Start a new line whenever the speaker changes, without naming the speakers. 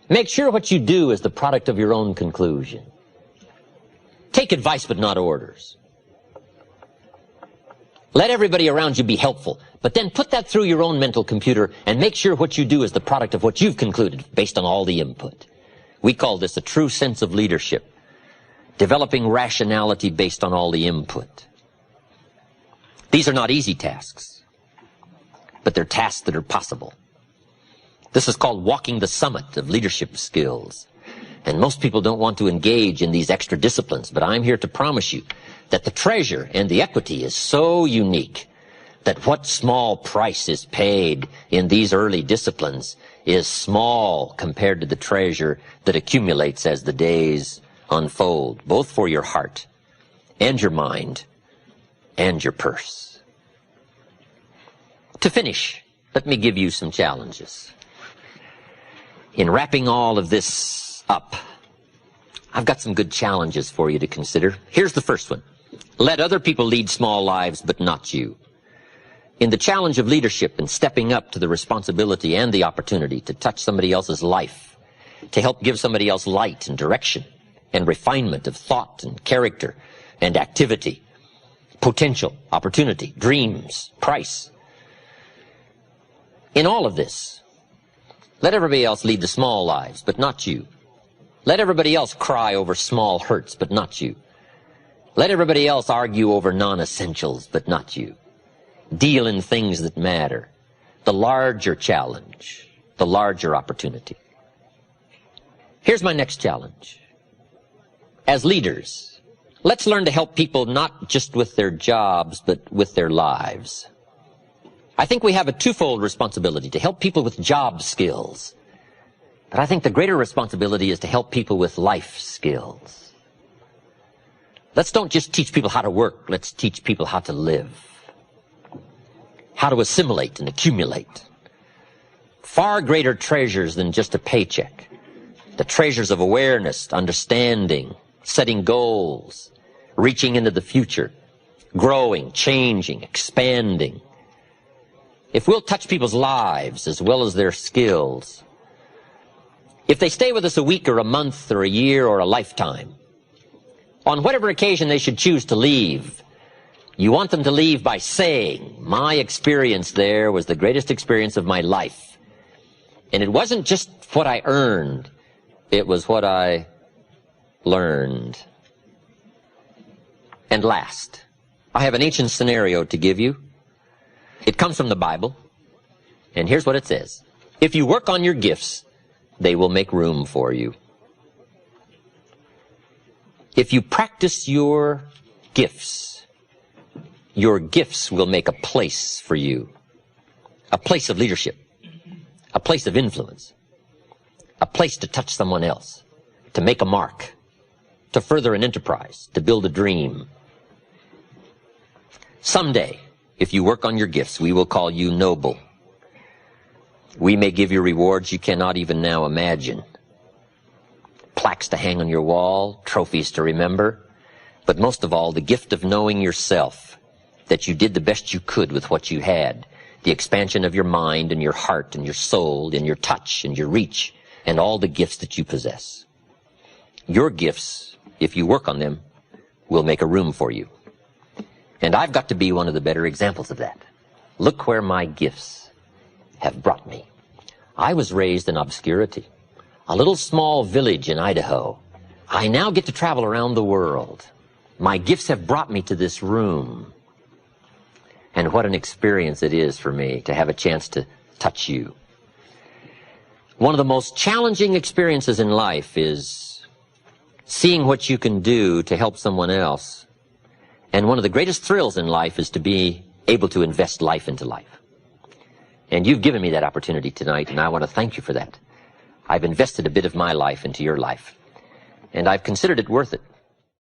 Make sure what you do is the product of your own conclusion. Take advice but not orders. Let everybody around you be helpful, but then put that through your own mental computer and make sure what you do is the product of what you've concluded based on all the input. We call this a true sense of leadership, developing rationality based on all the input. These are not easy tasks, but they're tasks that are possible. This is called walking the summit of leadership skills. And most people don't want to engage in these extra disciplines, but I'm here to promise you that the treasure and the equity is so unique that what small price is paid in these early disciplines is small compared to the treasure that accumulates as the days unfold, both for your heart and your mind and your purse. To finish, let me give you some challenges. In wrapping all of this up, I've got some good challenges for you to consider. Here's the first one. Let other people lead small lives, but not you. In the challenge of leadership and stepping up to the responsibility and the opportunity to touch somebody else's life, to help give somebody else light and direction and refinement of thought and character and activity, potential, opportunity, dreams, price. In all of this, let everybody else lead the small lives, but not you. Let everybody else cry over small hurts, but not you. Let everybody else argue over non-essentials, but not you. Deal in things that matter. The larger challenge, the larger opportunity. Here's my next challenge. As leaders, let's learn to help people not just with their jobs, but with their lives. I think we have a twofold responsibility to help people with job skills. But I think the greater responsibility is to help people with life skills. Let's don't just teach people how to work. Let's teach people how to live. How to assimilate and accumulate. Far greater treasures than just a paycheck. The treasures of awareness, understanding, setting goals, reaching into the future, growing, changing, expanding. If we'll touch people's lives as well as their skills, if they stay with us a week or a month or a year or a lifetime, on whatever occasion they should choose to leave, you want them to leave by saying, my experience there was the greatest experience of my life. And it wasn't just what I earned, it was what I learned. And last, I have an ancient scenario to give you. It comes from the Bible, and here's what it says. If you work on your gifts, they will make room for you. If you practice your gifts will make a place for you. A place of leadership. A place of influence. A place to touch someone else. To make a mark. To further an enterprise. To build a dream. Someday, if you work on your gifts, we will call you noble. We may give you rewards you cannot even now imagine. Plaques to hang on your wall, trophies to remember, but most of all, the gift of knowing yourself, that you did the best you could with what you had, the expansion of your mind and your heart and your soul and your touch and your reach and all the gifts that you possess. Your gifts, if you work on them, will make a room for you. And I've got to be one of the better examples of that. Look where my gifts have brought me. I was raised in obscurity. A little small village in Idaho. I now get to travel around the world. My gifts have brought me to this room. And what an experience it is for me to have a chance to touch you. One of the most challenging experiences in life is seeing what you can do to help someone else. And one of the greatest thrills in life is to be able to invest life into life. And you've given me that opportunity tonight, and I want to thank you for that. I've invested a bit of my life into your life, and I've considered it worth it.